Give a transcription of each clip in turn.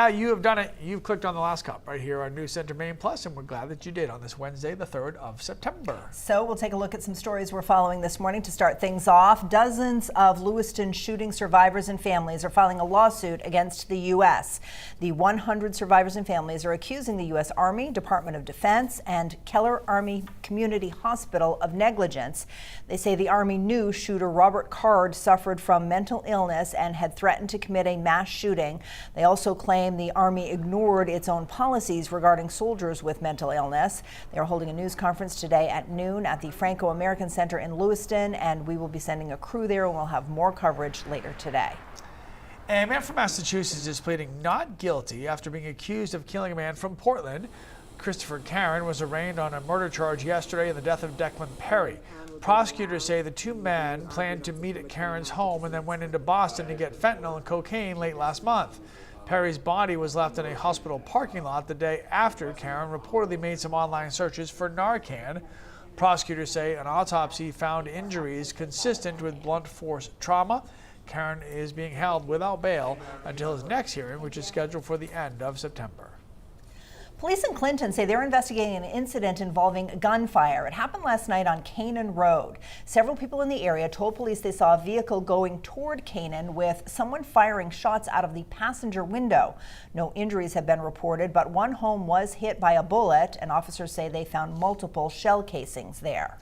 Yeah, you have done it. You've clicked on the last cup right here on News Center Maine Plus, and we're glad that you did on this Wednesday, the 3rd of September. So we'll take a look at some stories we're following this morning to start things off. Dozens of Lewiston shooting survivors and families are filing a lawsuit against the U.S. The 100 survivors and families are accusing the U.S. Army, Department of Defense, and Keller Army Community Hospital of negligence. They say the Army knew shooter Robert Card suffered from mental illness and had threatened to commit a mass shooting. They also claim the Army ignored its own policies regarding soldiers with mental illness. They are holding a news conference today at noon at the Franco-American Center in Lewiston, and we will be sending a crew there, and we'll have more coverage later today. A man from Massachusetts is pleading not guilty after being accused of killing a man from Portland. Christopher Karen was arraigned on a murder charge yesterday in the death of Declan Perry. Prosecutors say the two men planned to meet at Karen's home and then went into Boston to get fentanyl and cocaine late last month. Perry's body was left in a hospital parking lot the day after Karen reportedly made some online searches for Narcan. Prosecutors say an autopsy found injuries consistent with blunt force trauma. Karen is being held without bail until his next hearing, which is scheduled for the end of September. Police in Clinton say they're investigating an incident involving gunfire. It happened last night on Canaan Road. Several people in the area told police they saw a vehicle going toward Canaan with someone firing shots out of the passenger window. No injuries have been reported, but one home was hit by a bullet, and officers say they found multiple shell casings there.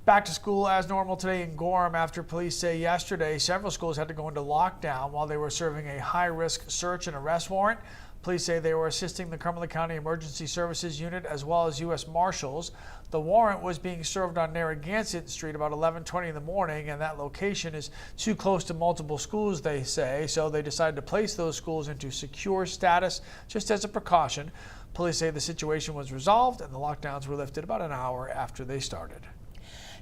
Back to school as normal today in Gorham after police say yesterday several schools had to go into lockdown while they were serving a high-risk search and arrest warrant. Police say they were assisting the Cumberland County Emergency Services Unit as well as U.S. Marshals. The warrant was being served on Narragansett Street about 11:20 in the morning, and that location is too close to multiple schools, they say, so they decided to place those schools into secure status just as a precaution. Police say the situation was resolved and the lockdowns were lifted about an hour after they started.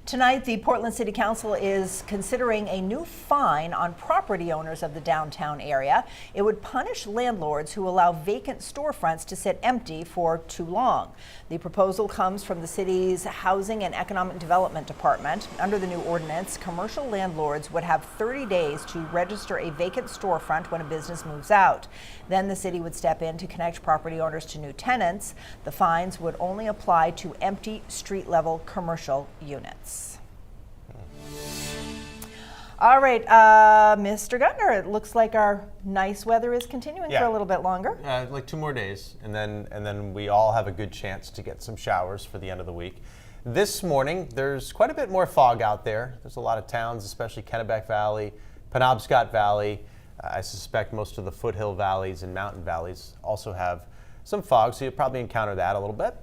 Tonight, the Portland City Council is considering a new fine on property owners of the downtown area. It would punish landlords who allow vacant storefronts to sit empty for too long. The proposal comes from the city's Housing and Economic Development Department. Under the new ordinance, commercial landlords would have 30 days to register a vacant storefront when a business moves out. Then the city would step in to connect property owners to new tenants. The fines would only apply to empty street-level commercial units. All right, Mr. Gutner, it looks like our nice weather is continuing for a little bit longer. Like 2 more days, and then we all have a good chance to get some showers for the end of the week. This morning, there's quite a bit more fog out there. There's a lot of towns, especially Kennebec Valley, Penobscot Valley. I suspect most of the foothill valleys and mountain valleys also have some fog, so you'll probably encounter that a little bit.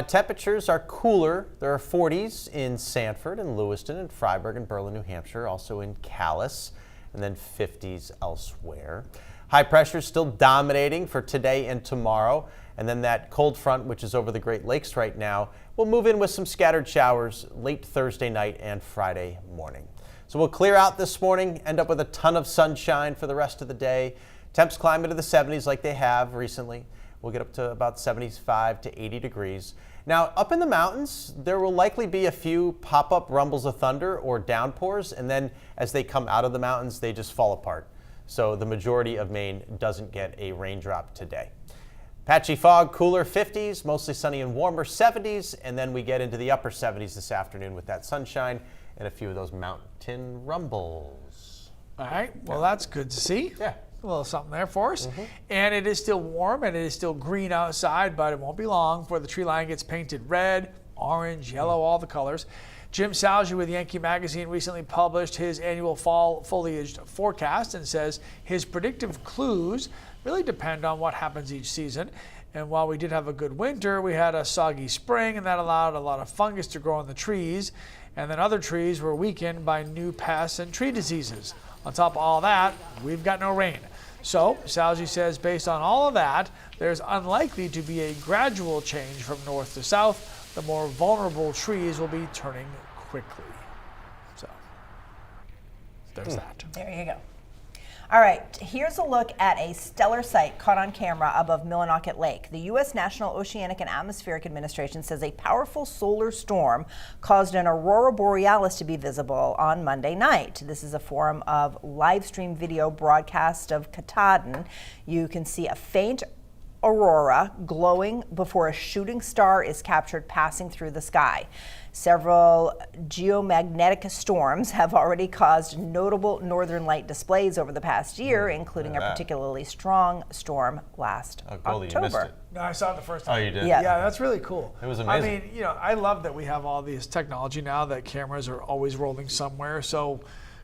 Temperatures are cooler. There are 40s in Sanford and Lewiston and Freiburg and Berlin, New Hampshire, also in Calais, and then 50s elsewhere. High pressure is still dominating for today and tomorrow, and then that cold front, which is over the Great Lakes right now, will move in with some scattered showers late Thursday night and Friday morning. So we'll clear out this morning, end up with a ton of sunshine for the rest of the day. Temps climb into the 70s like they have recently. We'll get up to about 75 to 80 degrees. Now, up in the mountains, there will likely be a few pop-up rumbles of thunder or downpours, and then as they come out of the mountains, they just fall apart. So the majority of Maine doesn't get a raindrop today. Patchy fog, cooler 50s, mostly sunny and warmer 70s, and then we get into the upper 70s this afternoon with that sunshine and a few of those mountain rumbles. All right, well, that's good to see. Yeah. A little something there for us. And it is still warm and it is still green outside, but it won't be long before the tree line gets painted red, orange, yellow, all the colors. Jim Salge with Yankee Magazine recently published his annual fall foliage forecast and says his predictive clues really depend on what happens each season. And while we did have a good winter, we had a soggy spring, and that allowed a lot of fungus to grow on the trees. And then other trees were weakened by new pests and tree diseases. On top of all that, we've got no rain. So, Salge says based on all of that, there's unlikely to be a gradual change from north to south. The more vulnerable trees will be turning quickly. So, there's that. There you go. All right, here's a look at a stellar sight caught on camera above Millinocket Lake. The U.S. National Oceanic and Atmospheric Administration says a powerful solar storm caused an aurora borealis to be visible on Monday night. This is a form of live stream video broadcast of Katahdin. You can see a faint aurora glowing before a shooting star is captured passing through the sky. Several geomagnetic storms have already caused notable northern light displays over the past year, including a particularly strong storm last Goldie, you missed October. it. No, I saw it the first time. Oh, you did? Yeah. Yeah, that's really cool. It was amazing. I mean, I love that we have all this technology now that cameras are always rolling somewhere. So,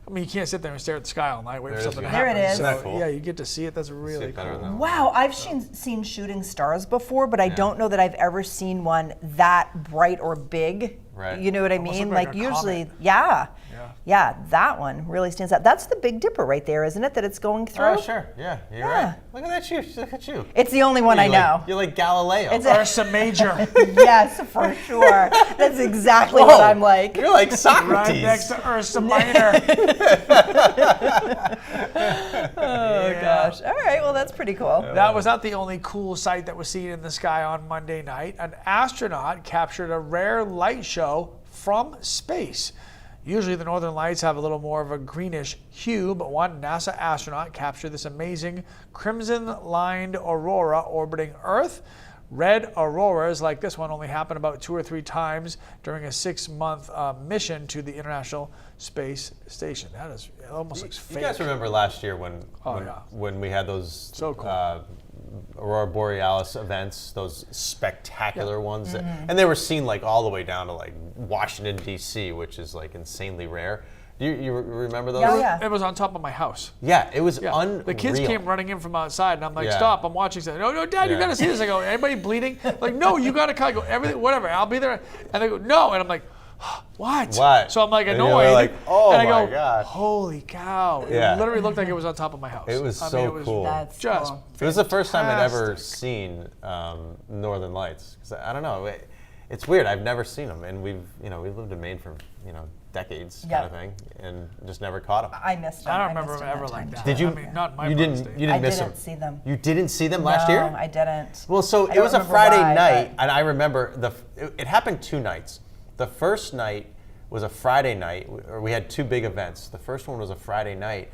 I mean, you can't sit there and stare at the sky all night, wait for something to There happen. it is. So, Isn't that cool? yeah, you get to see it. That's really See it better cool. than that. Wow, I've seen shooting stars before, but I don't know that I've ever seen one that bright or big. Right. You know what I Almost mean? looked like Like a usually, comet. yeah, that one really stands out. That's the Big Dipper right there, isn't it? That it's going through. Oh, sure. Yeah, you're Yeah. right. Look at that you. Look at you. It's the only one I know. You're like Galileo. It's Ursa Major, Yes, for sure. That's exactly what I'm like. You're like Socrates. right next to Ursa Minor. Oh gosh. All right. Well, that's pretty cool. That was not the only cool sight that was seen in the sky on Monday night. An astronaut captured a rare light show from space. Usually the northern lights have a little more of a greenish hue, but one NASA astronaut captured this amazing crimson-lined aurora orbiting Earth. Red auroras like this one only happen about 2 or 3 times during a 6-month mission to the International Space Station. It almost looks You fake. guys remember last year when yeah. when we had those So cool. aurora borealis events, those spectacular ones, that, and they were seen like all the way down to like Washington D.C., which is like insanely rare. You remember those? Yeah, yeah. It was on top of my house. Yeah, it was Yeah. unreal. The kids came running in from outside, and I'm like, Yeah. "Stop! I'm watching something." No, Dad, you Yeah. got to see this. I go, "Anybody bleeding?" Like, "No, you got to cut." I go, "Everything, whatever. I'll be there." And they go, "No," and I'm like, "What?" What? So I'm like And you're annoyed. like, "Oh and I my go, God." "Holy cow!" Yeah. It literally looked like it was on top of my house. It was I mean, so it was cool. That's Just cool. It was the first time I'd ever fantastic. seen Northern Lights. 'Cause I don't know. It's weird. I've never seen them, and we've lived in Maine for decades, Yeah. kind of thing, and just never caught them. I missed them. I don't missed remember them them ever that like time, that. too. Did you? I mean, not in my You part of didn't. the state. You didn't I miss didn't them. see them. You didn't see them last year? No, I didn't. Well, so I it don't was a remember Friday why, night, but- and I remember it happened 2 nights. The first night was a Friday night, or we had 2 big events. The first one was a Friday night,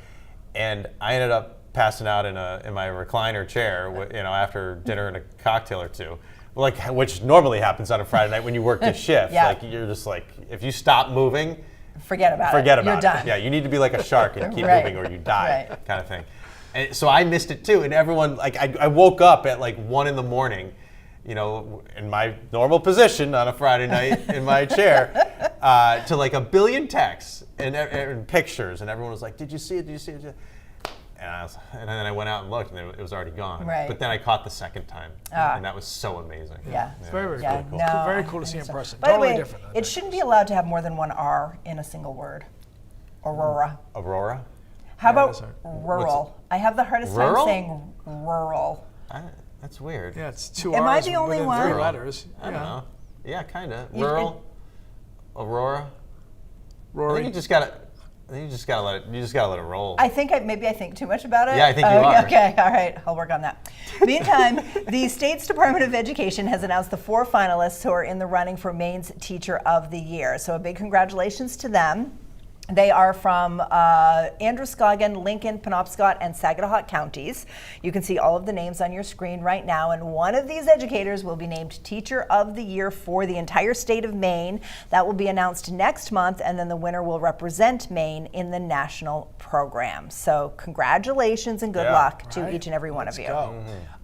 and I ended up passing out in my recliner chair, after dinner and a cocktail or 2. Like, which normally happens on a Friday night when you work this shift. Yeah. Like, you're just like, if you stop moving, Forget about it. forget about You're it. done. Yeah, you need to be like a shark and keep Right. moving or you die, Right. kind of thing. And so I missed it too, and everyone, like, I woke up at like 1 in the morning, in my normal position on a Friday night in my chair, to like 1 billion texts and pictures, and everyone was like, "Did you see it? Did you see it?" And then I went out and looked, and it was already gone. Right. But then I caught the second time, and that was so amazing. Yeah. It's very, very Yeah, cool. no, Very I cool to think see in so. person. By the Totally way, different. than it that. shouldn't be allowed to have more than one R in a single word. Aurora. Aurora? How that's about hard. rural? I have the hardest Rural? time saying rural. That's weird. Yeah, it's 2 Am I R's the only within one? 3 letters. I don't know. Yeah, kind of. You- Rural, Aurora. I Rory. think you just gotta let it. You just gotta let it roll. I think maybe I think too much about it. Yeah, I think you Okay, are. Okay, all right, I'll work on that. Meantime, the state's Department of Education has announced the 4 finalists who are in the running for Maine's Teacher of the Year. So a big congratulations to them. They are from Androscoggin, Lincoln, Penobscot, and Saginaw counties. You can see all of the names on your screen right now, and one of these educators will be named Teacher of the Year for the entire state of Maine. That will be announced next month, and then the winner will represent Maine in the national program. So congratulations and good Yeah. luck to Right. each and every one Let's of you. go.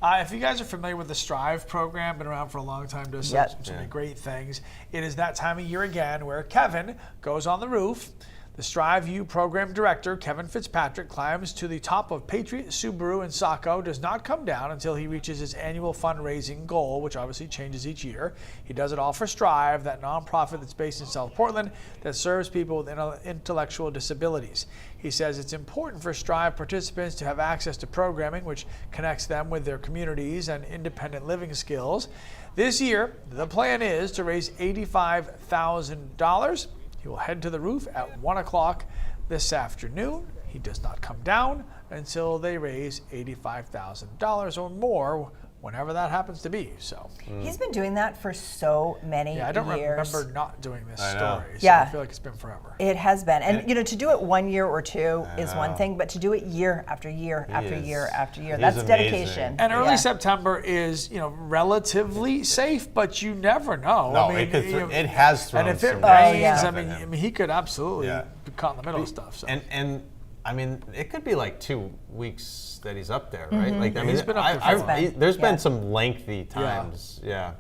If you guys are familiar with the Strive program, been around for a long time, does Yep. so many great things. It is that time of year again where Kevin goes on the roof. The Strive U program director, Kevin Fitzpatrick, climbs to the top of Patriot Subaru in Saco, does not come down until he reaches his annual fundraising goal, which obviously changes each year. He does it all for Strive, that nonprofit that's based in South Portland that serves people with intellectual disabilities. He says it's important for Strive participants to have access to programming which connects them with their communities and independent living skills. This year, the plan is to raise $85,000. He will head to the roof at 1 o'clock this afternoon. He does not come down until they raise $85,000 or more, whenever that happens to be. So He's been doing that for so many years. I don't remember not doing this story. So Yeah. I feel like it's been forever. It has been. And, to do it 1 year or two is one thing, but to do it year after year after year after year, that's amazing. dedication. And early Yeah. September is, relatively safe, but you never know. No, I mean, it has thrown and if it some rains, yeah. I mean, he could absolutely be caught in the middle of stuff. So. And I mean, it could be like 2 weeks that he's up there, right? Like, I mean, He's been up there for a while. there's been some lengthy times. Yeah.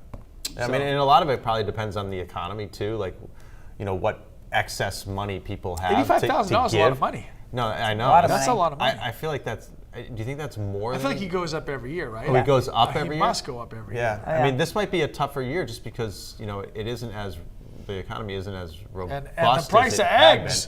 I mean, and a lot of it probably depends on the economy too. Like, what excess money people have. $85,000 is a lot give. of money. No, I know. lot of That's a lot of money. I feel like that's. Do you think that's more? I feel like he goes up every year, right? He goes up every He year. must go up every Yeah. year. I mean, this might be a tougher year just because it isn't as. The economy isn't as robust. And the price as of it had eggs.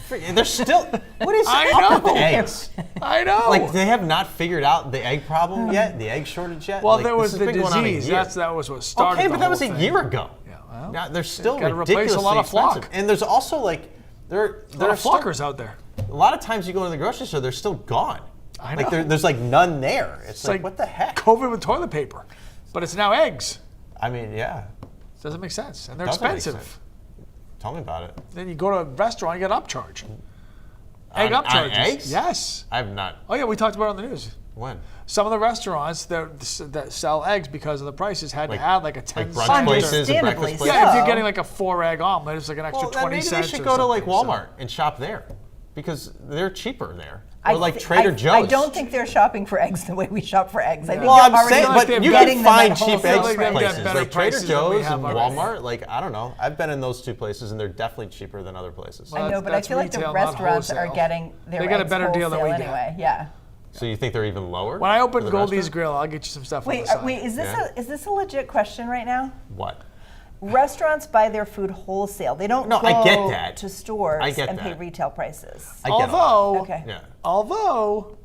been. They're still. What is I up with know. the eggs? I know. Like they have not figured out the egg problem yet, the egg shortage yet. Well, Like, there was this has the been going on a disease. year. That was what started. Okay, the but that whole was a thing. year ago. Yeah, well, Now they're still gotta ridiculously replace a lot of flock. expensive. And there's also like there A lot are of flockers out there. a lot of times you go to the grocery store, they're still gone. I Like know. there's like none there. It's like what the heck? COVID with toilet paper, but it's now eggs. I mean, yeah. Doesn't make sense, and they're Doesn't make expensive. sense. Tell me about it. Then you go to a restaurant, you get an upcharge. Egg On upcharges. eggs? Yes. I've not. Oh yeah, we talked about it on the news. When? Some of the restaurants that sell eggs because of the prices had Like- to add like a 10 brunch cent. places and Understandably breakfast so. places? Yeah, if you're getting like a 4-egg omelet, it's like an extra Well, then 20 maybe cents. they should or go to like something, so- Walmart and shop there because they're cheaper there. I Or like th- Trader I- Joe's. I don't think they're shopping for eggs the way we shop for eggs. I think Well, they're I'm already saying, but they're you getting can them find at cheap wholesale eggs Like they've got places better like Trader prices than we Joe's have and already. Walmart. Like I don't know, I've been in those two places and they're definitely cheaper than other places. Well, I know, but I that's feel like the retail, not restaurants are wholesale. getting their They get a eggs better deal than we wholesale get. anyway. Yeah. So you think they're even lower? When I for open the Goldie's restaurant? Grill, I'll get you some stuff on the Wait, side. wait, is this a legit question right now? What? Restaurants buy their food wholesale. They don't No, go I get that. to stores I get and pay that. retail prices. I get all Although, Okay. Yeah. although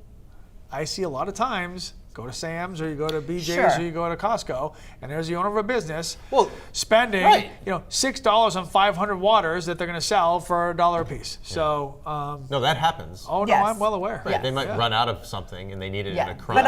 I see a lot of times go to Sam's or you go to BJ's Sure. or you go to Costco, and there's the owner of a business Well, spending right. $6 on 500 waters that they're going to sell for $1 a piece. So, No, that happens. oh no, Yes. I'm well aware. Right, they might Yeah. run out of something and they need it in Yeah, a crunch.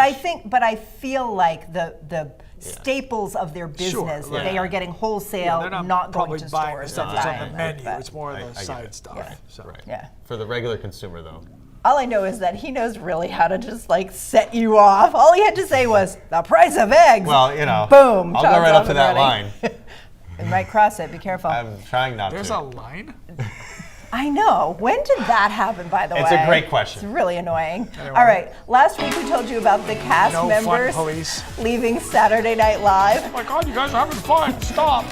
but I feel like the staples of their business, Sure, they yeah. are getting wholesale, They're not probably going to buying stores. the stuff and that's on buying the it, menu. but- It's more of I the get side it. stuff. Yeah. So. Right. Yeah. For the regular consumer, though. All I know is that he knows really how to just like set you off. All he had to say was the price of eggs. Well, boom. I'll go Todd's right off up to and that running. line. You might cross it. Be careful. I'm trying not There's to. a line? I know. When did that happen, by the way? It's a great question. It's really annoying. All right. Last week we told you about the cast No fun members police. leaving Saturday Night Live. Oh my God, you guys are having fun. Stop.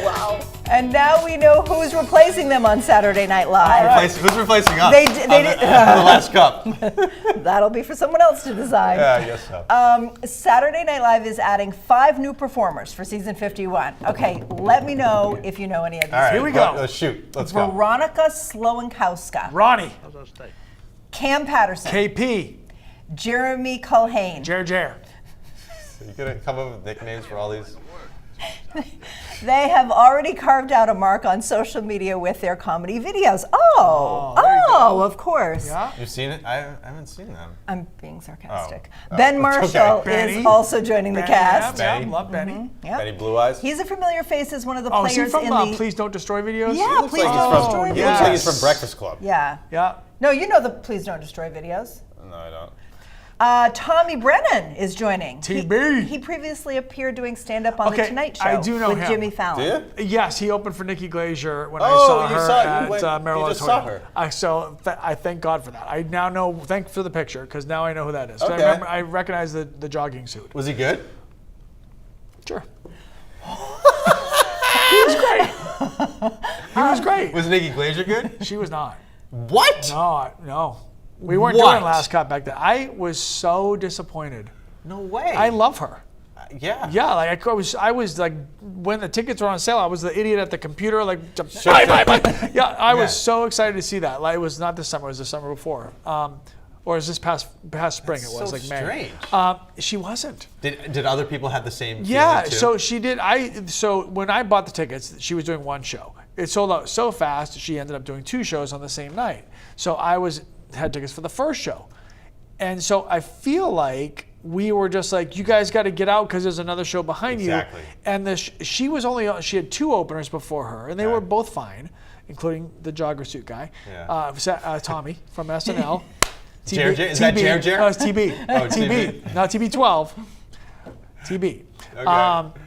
Wow. And now we know who's replacing them on Saturday Night Live. Who's replacing us? They did- on the last cup. That'll be for someone else to decide. Yeah, I guess so. Saturday Night Live is adding 5 new performers for season 51. Okay, let me know if you know any of these. All right, Here we go. Let's shoot. Let's go. Veronica Slowankowska, Ronnie. Cam Patterson, KP. Jeremy Culhane. Jer. You gonna come up with nicknames for all these? They have already carved out a mark on social media with their comedy videos. there you go. Of course. Yeah. You've seen it? I haven't seen them. I'm being sarcastic. Oh. Ben Oh, Marshall okay. Benny. is also joining the Benny, cast. Yeah, Benny. love Benny. Yeah. Benny Blue Eyes? He's a familiar face as one of the Oh, is he players from in the. Please Don't Destroy videos? Yeah, Looks Please like Don't he's Destroy from, videos. he looks like he's Yes. from Breakfast Club. Yeah. Yeah. No, you know the Please Don't Destroy videos. No, I don't. Tommy Brennan is joining. TB. He previously appered doing stand-up on Okay, The Tonight Show I do know with him. Jimmy Fallon. Do you? Yes, he opened for Nikki Glaser when I Oh, saw you her saw- you at went- Maryland you just saw Auditorium. her. I thank God for that. I now know. Thanks for the picture because now I know who that is. 'Cause Okay. I recognize the jogging suit. Was he good? Sure. He was great. He was great. Was Nikki Glaser good? She was not. What? No. We weren't What? doing Last Cut back then. I was so disappointed. No way. I love her. Yeah. Yeah, like I was like when the tickets were on sale, I was the idiot at the computer, like Sure. Yeah, I was Yeah. so excited to see that. Like it was not this summer; it was the summer before, or is this past spring? That's It was so like May. strange. She wasn't. Did other people have the same Yeah, feeling too? so she did. So when I bought the tickets, she was doing one show. it sold out so fast, she ended up doing 2 shows on the same night. So I had tickets for the first show. And so I feel like we were just like, you guys got to get out because there's another show behind you. And she had 2 openers before her, and they were both fine, including the jogger suit guy, Tommy from SNL. TB. Is that Jer? No, it's TB. Oh, TB. Not TB12. TB. Okay.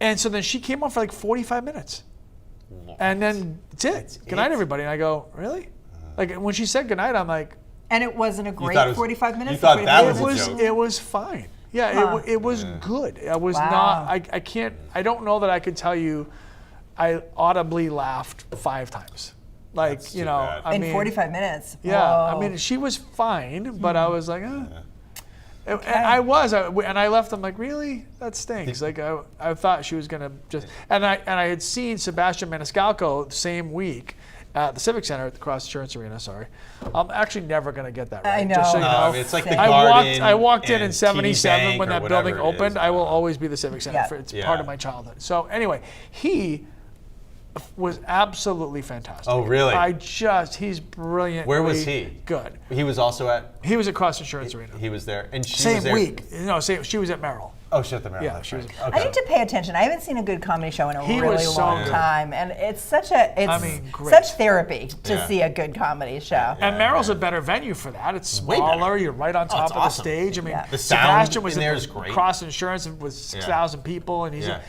And so then she came on for like 45 minutes. And then that's it. Good night, everybody. And I go, really? Like when she said good night, I'm like. And it wasn't a great 45 minutes? You thought that was a joke. It was fine. Yeah, it was good. I was not, I don't know that I could tell you I audibly laughed 5 times. Like, That's you too know, bad. I mean. In 45 minutes? Yeah, Whoa. I mean, she was fine, but I was like, And I left them like, really? That stinks. Like I thought she was gonna just, and I had seen Sebastian Maniscalco the same week at the Civic Center at the Cross Insurance Arena. Sorry, I'm actually never gonna get that right. I know. Just so you know. I mean, it's like the I walked in and '77 TD when Bank that or building whatever it opened. is. I will always be the Civic Center. Yeah. It's part of my childhood. So anyway, he was absolutely fantastic. Oh, really? He's brilliant. Where was he? Good. He was also at. He was at Cross Insurance Arena. He was there, and she Same was there. week. No, she was at Merrill. Oh, shut the mouth. Yeah, she was. I need to pay attention. I haven't seen a good comedy show in a He really was so long good. time, and it's great. such therapy to see a good comedy show. And Merrill's a better venue for that. It's Way better. smaller. You're right on top it's of the awesome. stage. I mean, Yeah. The sound Sebastian was in there at is great. Cross Insurance with 6,000 people, and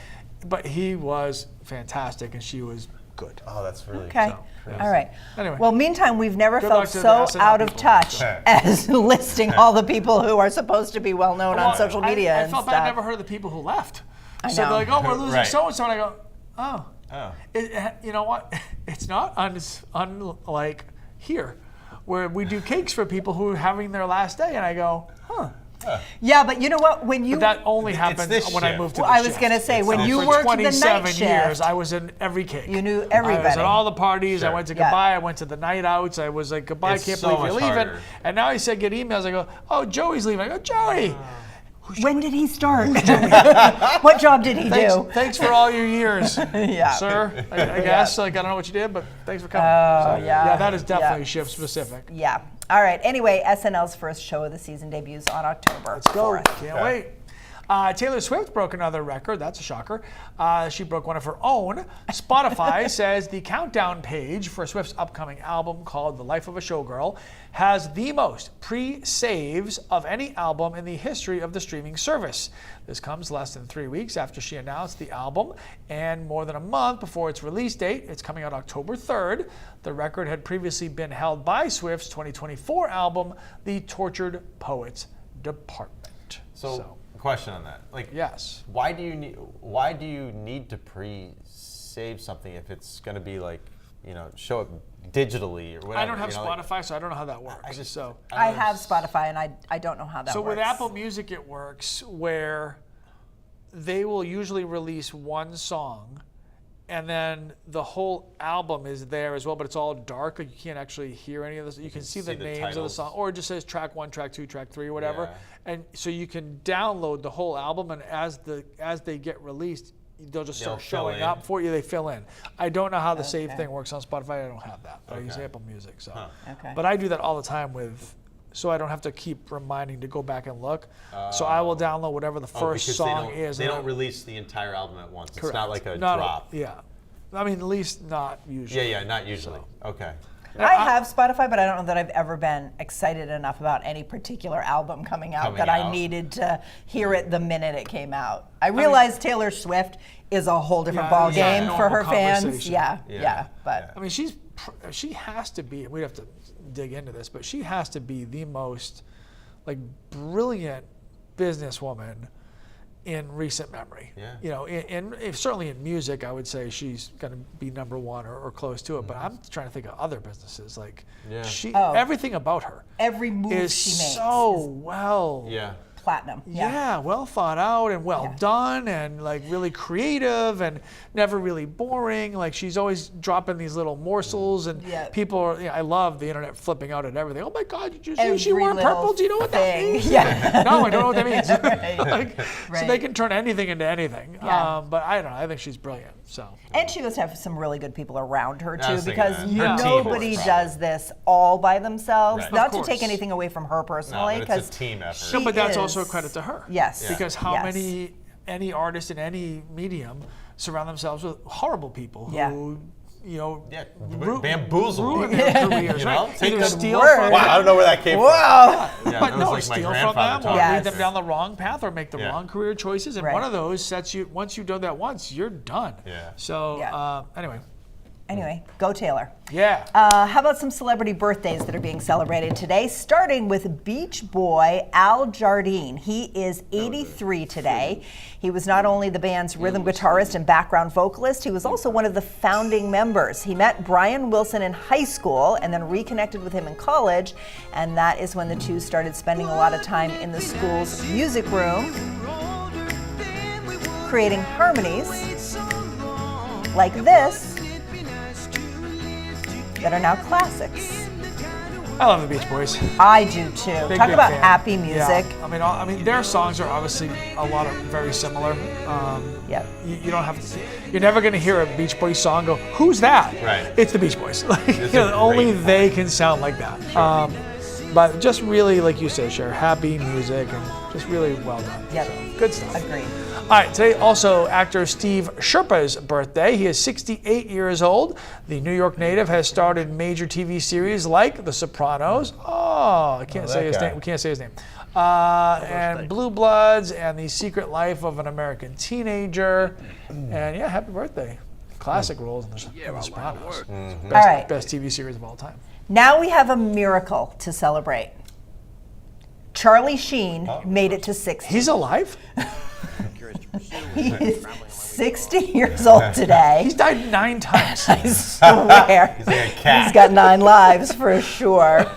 but he was fantastic, and she was good. Oh, that's really Okay. All right. Anyway. Well, meantime, we've never Good felt luck to the so SNL out of people. touch Yeah. as listing all the people who are supposed to be well known on social media I and felt stuff. bad. I never heard of the people who left. I So know. they're like, oh, we're losing Right. so and so, and I go, oh. Oh. You know what? It's not unlike here, where we do cakes for people who are having their last day, and I go, huh. Yeah, but you know what? When you But that only happened this when I shift. moved to Well, the I was shift. going to say, when you for worked the 27 night years, shift, I was in every cake. you knew I was everybody. at all the parties. I Sure. went to Yeah. goodbye. I went to the night outs. I was like, goodbye, It's can't so believe you're much leaving. harder. And now he said, get emails. I go, oh, Joey's leaving. I go, Joey. When did he start? What job did he do? Thanks for all your years, Yeah. sir. I guess. Like, I don't know what you did, but thanks for coming. Oh, yeah. Yeah, that is definitely Yeah. shift specific. Yeah. All right. Anyway, SNL's first show of the season debuts on October Let's go. 4th. Can't wait. Taylor Swift broke another record. That's a shocker. She broke one of her own. Spotify says the countdown page for Swift's upcoming album called The Life of a Showgirl has the most pre-saves of any album in the history of the streaming service. This comes less than 3 weeks after she announced the album and more than a month before its release date. It's coming out October 3rd. The record had previously been held by Swift's 2024 album, The Tortured Poets Department. So, question on that. Like, yes. Why do you need to pre-save something if it's going to be like, show it digitally or whatever? I don't have Spotify, so I don't know how that works. I have Spotify, and I don't know how that works. So with Apple Music, it works where they will usually release one song, and then the whole album is there as well, but it's all dark. Like you can't actually hear any of this. You can see the names of the titles. song, or it just says track 1, track 2, track 3, or whatever. Yeah. And so you can download the whole album, and as they get released, they'll just start fill showing in. up for you. They fill in. I don't know how the save thing works on Spotify. I don't have that, but I use Okay. Apple Music. So, Okay. but I do that all the time so I don't have to keep reminding to go back and look. So I will download whatever the first because song they is. They and don't I- release the entire album at once. It's Correct. not like a Not drop. Yeah. I mean, at least not usually. Yeah, not usually. Okay. I have Spotify, but I don't know that I've ever been excited enough about any particular album coming out that I needed to hear it the minute it came out. I realize Taylor Swift is a whole different ball yeah, game yeah. for her Normal fans. conversation. Yeah, but I mean, she has to be. We'd have to dig into this, but she has to be the most brilliant businesswoman in recent memory. Yeah. Certainly in music, I would say she's going to be number one or close to it. But I'm trying to think of other businesses. Yeah. Everything about her every move is she makes so is well Yeah. platinum. Yeah, well thought out and well done, and like really creative and never really boring. Like she's always dropping these little morsels, and people are. I love the internet flipping out at everything. Oh my God, did you see she wore purple? Do you know what that means? Yeah. No, I don't know what that means. Right. So they can turn anything into anything. Yeah. But I don't know. I think she's brilliant. So. And she must have some really good people around her too, thinking because that. nobody does this all by themselves. Right. Not Of to take course. anything away from her personally, but it's a team effort. No, but that's also a credit to her. Yes. Because how many any artist in any medium surround themselves with horrible people who bamboozle ruin their careers, You know? right? Take Either the steal word. from Wow, I them, don't know where that came Whoa. from. Yeah, but that was no, like my steal from grandfather them or talking. Yes. lead them down the wrong path or make the wrong career choices. And Right. one of those sets you, once you've done that once, you're done. Yeah. So Anyway, go Taylor. Yeah. How about some celebrity birthdays that are being celebrated today? Starting with Beach Boy Al Jardine. He is 83 today. He was not only the band's rhythm guitarist and background vocalist, he was also one of the founding members. He met Brian Wilson in high school and then reconnected with him in college, and that is when the two started spending a lot of time in the school's music room, creating harmonies like this that are now classics. I love the Beach Boys. I do too. Big Talk about fan. happy music. Yeah. I mean, their songs are obviously a lot of very similar. You don't have to. You're never going to hear a Beach Boys song go, "Who's that?" Right. It's the Beach Boys. Like, It's a only great they can sound like that. Sure. But just really, like you said, Sharon, happy music and just really well done. Yep. So, good stuff. Agreed. All right, today also actor Steve Sherpa's birthday. He is 68 years old. The New York native has starred in major TV series like The Sopranos. I can't say his name. We can't say his name. And Blue Bloods and The Secret Life of an American Teenager. And happy birthday. Classic roles in The Sopranos. All right. Best TV series of all time. Now we have a miracle to celebrate. Charlie Sheen made it to 60. He's alive? He is 60 years old today. He's died 9 times. I swear. He's like a cat. He's got 9 lives for sure.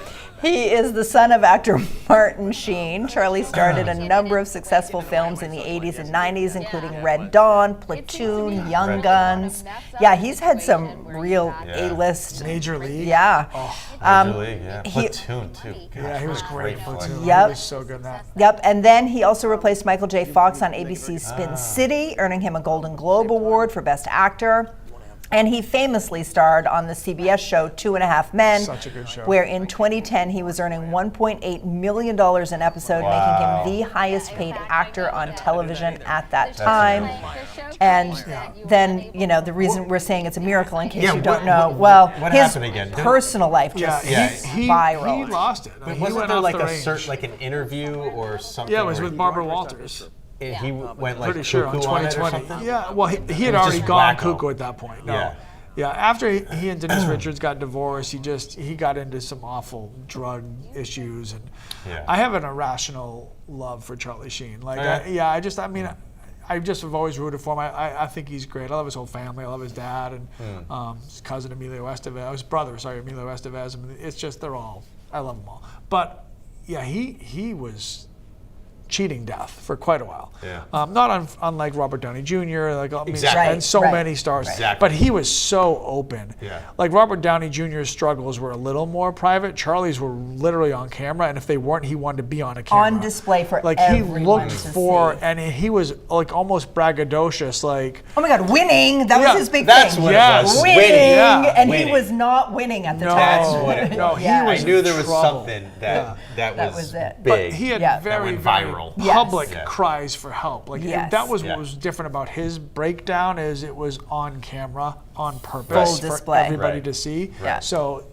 He is the son of actor Martin Sheen. Charlie starred in a number of successful films in the 80s and 90s, including Red Dawn, Platoon, Young Guns. Yeah, he's had some real A-list. Major League. Yeah. Major League, Platoon too. Yeah, he was great in Platoon. Yep. He was so good in that. Yep, and then he also replaced Michael J. Fox on ABC's Spin City, earning him a Golden Globe Award for Best Actor. And he famously starred on the CBS show 2.5 Men, Such a good show. where in 2010 he was earning $1.8 million an episode, making him the highest paid actor on television at that time. And then, the reason we're saying it's a miracle, in case you don't know, what his happened again? personal life just He spiraled. lost it. But He wasn't went there off like the a range. like an interview or something? Yeah, it was where with Barbara Walters. he went like Pretty sure on cuckoo on it or 2020. something? Yeah, well, he had was already just gone wacko. cuckoo at that point. No. Yeah. Yeah, after he and Denise Richards got divorced, he got into some awful drug issues, and I have an irrational love for Charlie Sheen. Like, I just have always rooted for him. I think he's great. I love his whole family. I love his dad and his cousin Emilio Estevez, his brother, Emilio Estevez. I mean, it's just I love them all. But yeah, he was cheating death for quite a while. Yeah. Not unlike Robert Downey Jr. Exactly. And so many stars. Exactly. But he was so open. Yeah. Like Robert Downey Jr.'s struggles were a little more private. Charlie's were literally on camera, and if they weren't, he wanted to be on a camera. On display for like everyone he looked to for, see. and he was like almost braggadocious. Like, Oh my God, winning! That was his big That's thing. what Yes. it was. Winning, Yeah. and Winning. he was not winning at the No. time. That's what it was. No, he Yeah. was I knew in there was trouble. something that was it. big. But he had Yeah. very, went very viral. public Yes. cries for help. Like Yes. that was Yeah. what was different about his breakdown is it was on camera, on purpose Full for display. everybody Right. to see. Yeah. So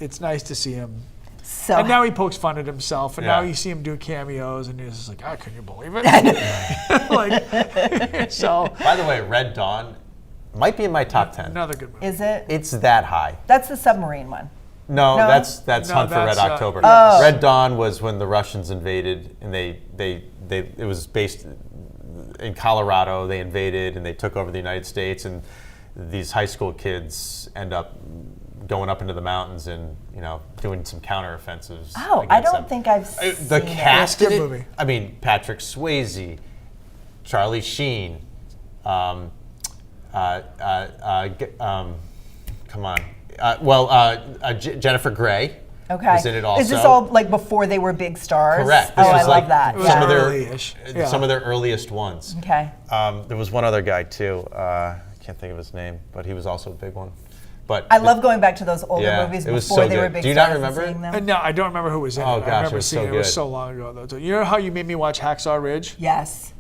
it's nice to see him. So And now he pokes fun at himself, and Yeah. now you see him do cameos, and he's just like, can you believe it? Like, so By the way, Red Dawn might be in my top 10. another good movie. is it? It's that high. That's the submarine one. No, No? that's No, Hunt for Red that's, October. Oh. Red Dawn was when the Russians invaded, and it was based in Colorado. They invaded and they took over the United States, and these high school kids end up going up into the mountains and doing some counteroffensives. Oh, I don't think I've seen the it. cast. Good movie. I mean, Patrick Swayze, Charlie Sheen. Come on. Jennifer Grey. Okay. Was in it also. Is this all like before they were big stars? Correct. Oh, This I was love that. was Some of their early-ish. Yeah. some of their earliest ones. Okay. There was one other guy too. I can't think of his name, but he was also a big one. But I love going back to those older movies it was before so they were good. big Do you not stars and remember seeing it? them. No, I don't remember who was in Oh, it. gosh, I remember it was seeing so it. It was good. so long ago, though. You know how you made me watch Hacksaw Ridge? Yes.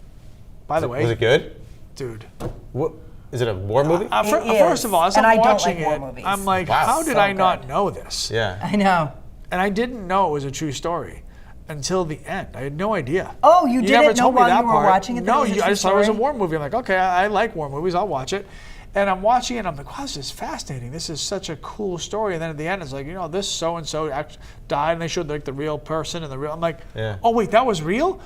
By the way, Was it good? dude. What is it? A war movie? First of all, as and I'm I don't watching like war it, movies. I'm like, Wow. how did So I not good. know this? Yeah. I know. And I didn't know it was a true story until the end. I had no idea. Oh, you never didn't know told me while that you were part. watching it that No, it was a I true just thought it was a story? war movie. I'm like, okay, I like war movies. I'll watch it. And I'm watching it, and I'm like, wow, this is fascinating. This is such a cool story. And then at the end, it's like, this so-and-so died, and they showed like the real person and the real. I'm like, Yeah. oh, wait, that was real?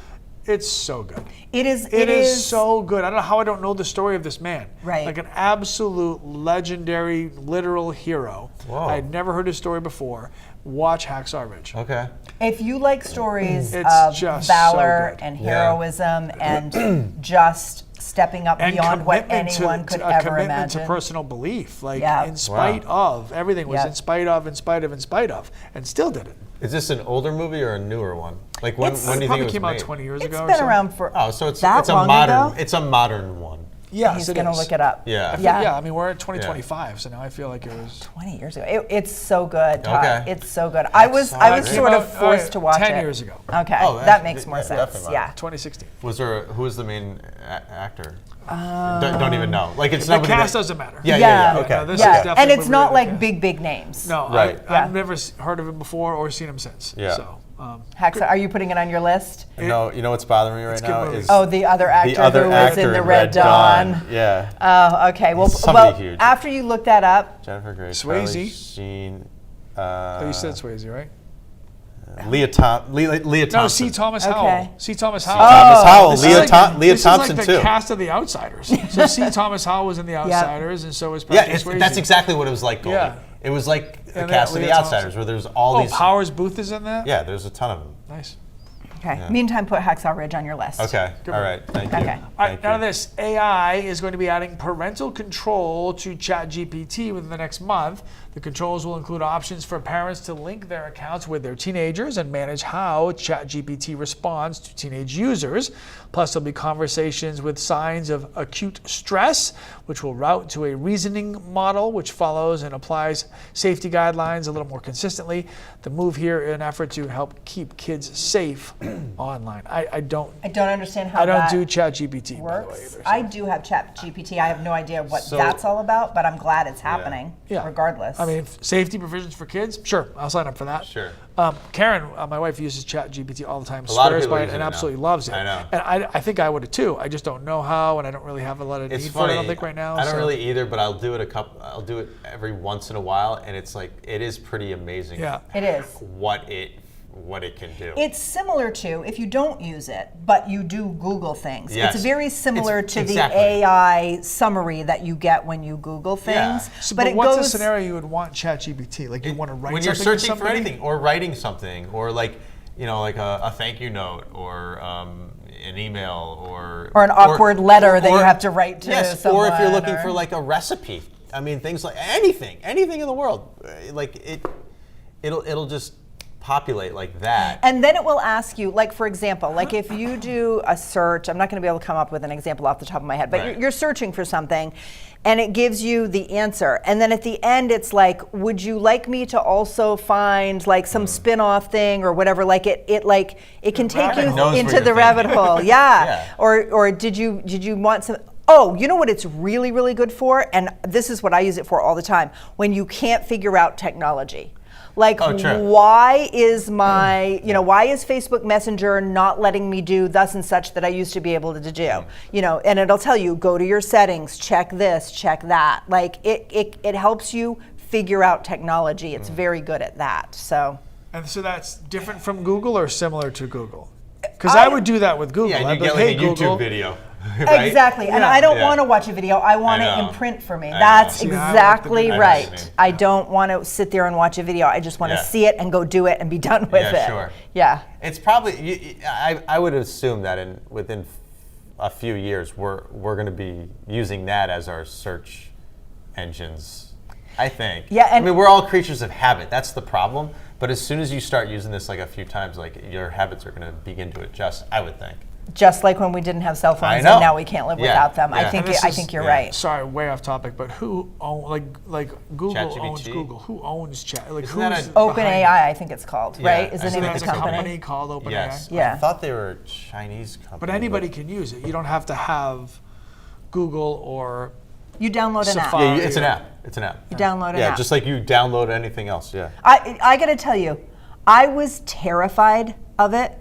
It's so good. It is. It is so good. I don't know how I don't know the story of this man. Right. Like an absolute legendary, literal hero. Whoa. I had never heard his story before. Watch Hacksaw Ridge. Okay. If you like stories It's of just valor so good. and Yeah. heroism and just stepping up And beyond what commitment anyone to, could a ever commitment imagine. to personal belief. Like Yeah. in spite of. Everything was Yeah. in spite of, in spite of, in spite of. And still did it. Is this an older movie or a newer one? Like when do you think Probably it was came made? out 20 years It's ago or been something. around for Oh, so it's that a long modern. ago? It's a modern one. Yes, He's it going to is. look it up. Yeah. Yeah, I mean, we're at 2025, so now I feel like it was 20 years ago. It's so good, Todd. Okay. It's so good. I was sort of About, forced to watch 10 it. years ago, Okay, Oh, that that's- makes more yeah, sense. definitely. Yeah. 2016. Who was the main actor? Don't even know. Like it's The not. cast doesn't matter. Yeah. Okay. No, this Yeah, is definitely and it's a not movie like that- big names. No, Right. I've never heard of him before or seen him since. Yeah. So, Hacksaw, are you putting it on your list? You know what's bothering me right good now movie. is Oh, the other actor the other who was actor in the Red Dawn. Yeah. Oh, okay. Well, Somebody huge. after you look that up, Jennifer Grey, Swayze. Charlie Sheen. you said Swayze, right? Leah Thompson. No, C. Thomas Okay. Howell. C. Thomas Howell. Thomas Howell. This Leah is like, Leah this Thompson is like the too. cast of The Outsiders. So C. Thomas Howell was in The Outsiders, and so was Yeah, Patrick Swayze. that's exactly what it was like. Goldie. Yeah. It was like the And cast of Leah The Thompson. Outsiders, where there's all Oh, these. Powers Booth is in that? Yeah, there's a ton of them. Nice. okay. Meantime, put Hacksaw Ridge on your list. Okay. Good All one. right. Thank you. Okay. All right, Thank now you. this AI is going to be adding parental control to ChatGPT within the next month. The controls will include options for parents to link their accounts with their teenagers and manage how ChatGPT responds to teenage users. Plus, there'll be conversations with signs of acute stress, which will route to a reasoning model, which follows and applies safety guidelines a little more consistently. The move here in an effort to help keep kids safe online. I don't understand how I don't that do ChatGPT, by the way, works. either. so. I do have ChatGPT. I have no idea what So- that's all about, but I'm glad it's happening. Yeah. Regardless. I mean, safety provisions for kids, sure, I'll sign up for that. Sure. Karen, my wife, uses ChatGPT all the time, lot of swears people by it, use and it now. absolutely loves it. I know. And I think I would have too. I just don't know how, and I don't really have a lot of It's need funny. for it, I don't think, right now. I don't so. really either, but I'll do it I'll do it every once in a while, and it's like it is pretty amazing. Yeah. it is. What it can do. It's similar to, if you don't use it, but you do Google things. Yes. It's very similar It's- to exactly. the AI summary that you get when you Google Yeah. things. So, but but it what's goes, a scenario you would want ChatGPT? Like you want to write when you're something to searching for somebody? anything or writing something or like like a thank you note or an email or Or an awkward letter that you have to write to yes, or if you're someone, looking or- for like a recipe. I mean, things like anything in the world, like it'll just populate like that. And then it will ask you, like, for example, like if you do a search, I'm not going to be able to come up with an example off the top of my head, but Right. you're searching for something and it gives you the answer. And then at the end, it's like, would you like me to also find like some spin-off thing or whatever? Like it can take rabbit you hole. Knows where into you're the rabbit thinking. hole. Yeah. Yeah. Or did you want some? Oh, you know what it's really, really good for? And this is what I use it for all the time. When you can't figure out technology. Like, Oh, true. why is why is Facebook Messenger not letting me do thus and such that I used to be able to do? And it'll tell you, go to your settings, check this, check that. Like, it helps you figure out technology. It's very good at that. So. And so that's different from Google or similar to Google? Because I would do that with Google. Yeah, and I'd you be get like, like hey, a Google. YouTube video. Right? Exactly. And Yeah. I don't Yeah. want to watch a video. I want it I in know. print for me. I That's know. See, I like the exactly video. I know what you right. mean. I don't want to sit there and watch a video. I just want to Yeah. see it and go do it and be done with Yeah, it. sure. Yeah. It's probably. I would assume that within a few years we're going to be using that as our search engines. I think. Yeah, and- I mean, we're all creatures of habit. That's the problem. But as soon as you start using this like a few times, like your habits are going to begin to adjust. I would think. Just like when we didn't have cell phones I and know. now we can't live Yeah, without them. yeah. I think And this I is- think you're yeah. right. Sorry, way off topic, but who like Google ChatGPT? owns Google? Who owns Chat? Like Isn't that who's a- OpenAI, I think it's called, Yeah, right? Is I the name think of There's the a it's a company? company called OpenAI. Yes. Yeah. I thought they were a Chinese company. But anybody can use it. You don't have to have Google or You download an app. Safari. Yeah, it's an app. It's an app. You download an Yeah, app. just like you download anything else. Yeah. I got to tell you, I was terrified of it.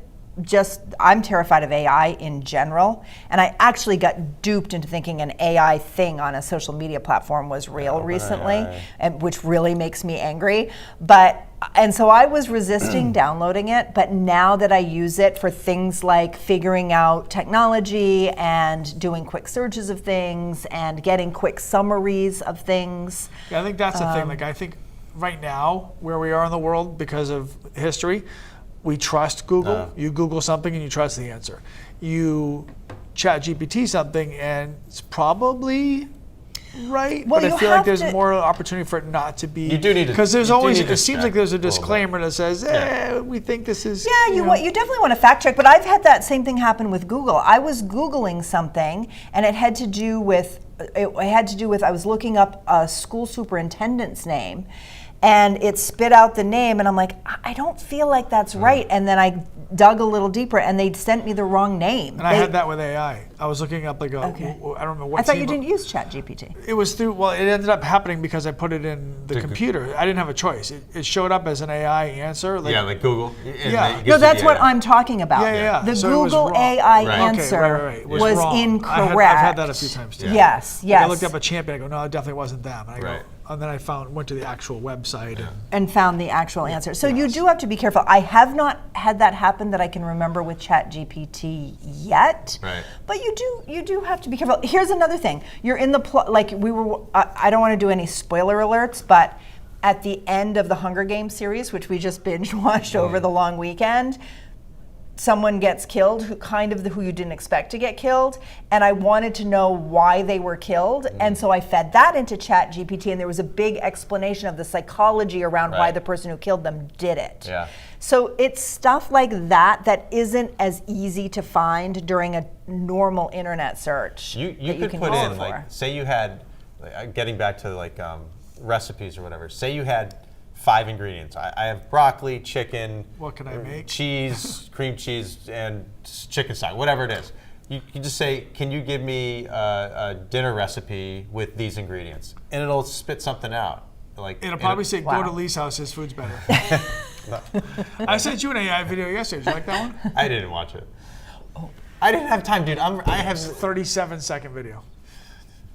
I'm terrified of AI in general, and I actually got duped into thinking an AI thing on a social media platform was real recently, and which really makes me angry. And so I was resisting downloading it, but now that I use it for things like figuring out technology and doing quick searches of things and getting quick summaries of things. Yeah, I think that's the thing. Like, I think right now, where we are in the world because of history, we trust Google. You Google something and you trust the answer. You chat GPT something and it's probably right, Well, but I you feel like have there's to- more opportunity for it not to be. You do need to- because there's you do always. need to It seems check like there's a a little bit. disclaimer that says, we think this is. Yeah, you definitely want to fact check, but I've had that same thing happen with Google. I was Googling something, and it had to do with I was looking up a school superintendent's name, and it spit out the name, and I'm like, I don't feel like that's right. And then I dug a little deeper, and they'd sent me the wrong name. And I had that with AI. I was looking up like I don't remember what. I thought you team- didn't use ChatGPT. It was through. Well, it ended up happening because I put it in the computer. I didn't have a choice. It showed up as an AI answer. Yeah, like Google. And Yeah. it gives No, you that's the what AI. I'm talking about. Yeah. The So it was Google wrong. AI Right. answer Okay, right. was wrong. incorrect. I've had that a few times too. Yeah. Yes, Like, yes. I looked up a champion. I go, no, it definitely wasn't them. And I Right. go, and then I went to the actual website. And found the actual answer. So you do have to be careful. I have not had that happen that I can remember with ChatGPT yet. Right. But you do have to be careful. Here's another thing. You're in the I don't want to do any spoiler alerts, but at the end of the Hunger Games series, which we just binge watched over the long weekend, someone gets killed who you didn't expect to get killed, and I wanted to know why they were killed, and so I fed that into ChatGPT, and there was a big explanation of the psychology around why Right. the person who killed them did it. Yeah. So it's stuff like that isn't as easy to find during a normal internet search. You that could can put use in it like, for. say you had, getting back to like recipes or whatever. Say you had 5 ingredients. I have broccoli, chicken. What can I make? Cheese, cream cheese, and chicken stock, whatever it is. You just say, can you give me a dinner recipe with these ingredients? And it'll spit something out. It'll probably say, go Wow. to Lee's house, his food's better. I sent you an AI video yesterday. Did you like that one? I didn't watch it. I didn't have time, dude. I have 37-second video.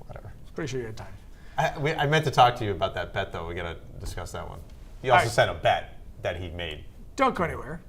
whatever. Pretty sure you had time. I meant to talk to you about that bet, though. We gotta discuss that one. He also Alright. sent a bet that he made. Don't go anywhere.